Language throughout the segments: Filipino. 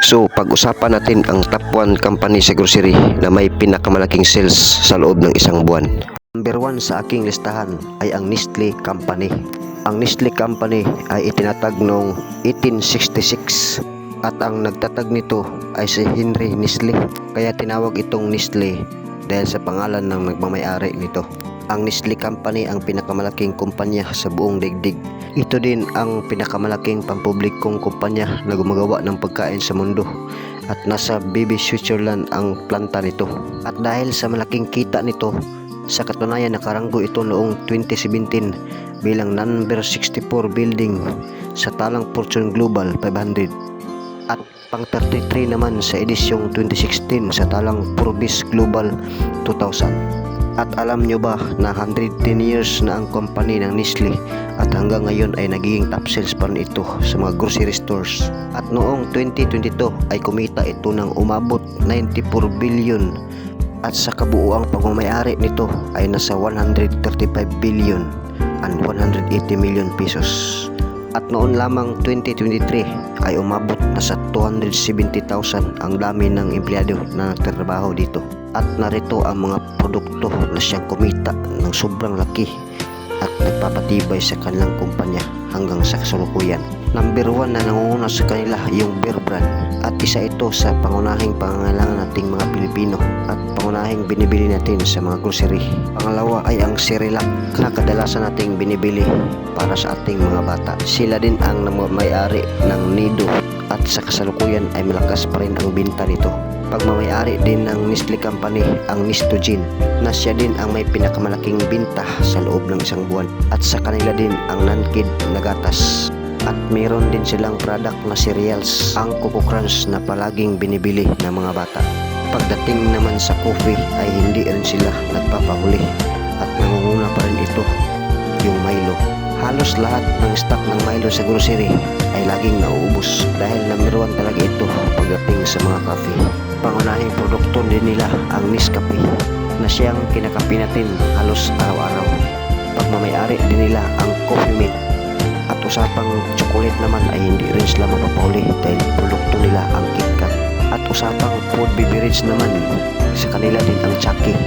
So, pag-usapan natin ang top 1 company sa grocery na may pinakamalaking sales sa loob ng isang buwan. Number 1 sa aking listahan ay ang Nestle Company. Ang Nestle Company ay itinatag noong 1866 at ang nagtatag nito ay si Henry Nestle. Kaya tinawag itong Nestle dahil sa pangalan ng nagmamay-ari nito. Ang Nestle Company ang pinakamalaking kumpanya sa buong daigdig. Ito din ang pinakamalaking pampublikong kumpanya na gumagawa ng pagkain sa mundo at nasa Baby Switzerland ang planta nito. At dahil sa malaking kita nito, sa katunayan nakaranggo ito noong 2017 bilang number 64 building sa talang Fortune Global 500 at pang 33 naman sa edisyong 2016 sa talang Forbes Global 2000. At alam nyo ba na 110 years na ang company ng Nestle at hanggang ngayon ay nagiging top sales pa rin ito sa mga grocery stores. At noong 2022 ay kumita ito ng umabot 94 billion at sa kabuuang pagmamayari nito ay nasa 135 billion and 180 million pesos. At noon lamang 2023 ay umabot na sa 270,000 ang dami ng empleyado na nagtatrabaho dito. At narito ang mga produkto na siyang kumita ng sobrang laki at nagpapatibay sa kanilang kumpanya hanggang sa kasalukuyan. Number 1 na nangunguna sa kanila yung Bear Brand at isa ito sa pangunahing pangangailangan nating mga Pilipino at pangunahing binibili natin sa mga grocery. Pangalawa ay ang Cerelac na kadalasan nating binibili para sa ating mga bata. Sila din ang may-ari ng Nido at sa kasalukuyan ay malakas pa rin ang binta nito. Pagmamayari din ng Nestle Company ang Nestogen na siya din ang may pinakamalaking binta sa loob ng isang buwan at sa kanila din ang Nankid na gatas at meron din silang product na cereals ang Coco Crunch na palaging binibili ng mga bata. Pagdating naman sa coffee ay hindi rin sila nagpapahuli at nangunguna pa rin ito yung Milo. Halos lahat ng stock ng Milo sa grocery ay laging nauubos dahil number 1 talaga ito pagdating sa mga coffee. Pangunahing produkto din nila ang Nescafe na siyang kinakape natin halos araw-araw. Pagmamayari din nila ang Coffee Mate at usapang chocolate naman ay hindi rin sila mapapahuli dahil produkto nila ang KitKat. At usapang food beverage naman sa kanila din ang Chucky.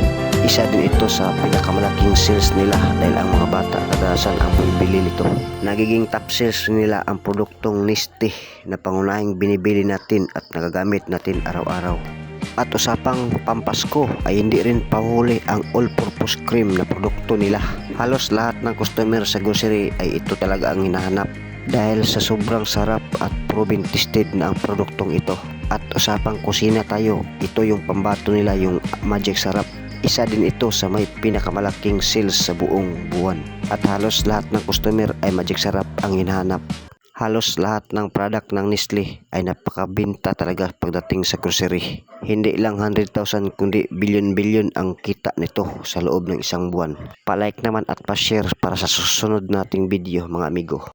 Isa din ito sa pinakamalaking sales nila dahil ang mga bata kadalasan ang bumibili nito. Nagiging top sales nila ang produktong Nestle na pangunahing binibili natin at nagagamit natin araw-araw. At usapang pampasko ay hindi rin pahuli ang all-purpose cream na produkto nila. Halos lahat ng customer sa grocery ay ito talaga ang hinahanap dahil sa sobrang sarap at proven tested na ang produktong ito. At usapang kusina tayo, ito yung pambato nila, yung Magic Sarap. Isa din ito sa may pinakamalaking sales sa buong buwan. At halos lahat ng customer ay Magic Sarap ang hinahanap. Halos lahat ng product ng Nestle ay napakabinta talaga pagdating sa grocery. Hindi lang 100,000 kundi billion-billion ang kita nito sa loob ng isang buwan. Pa-like naman at pa-share para sa susunod nating video mga amigo.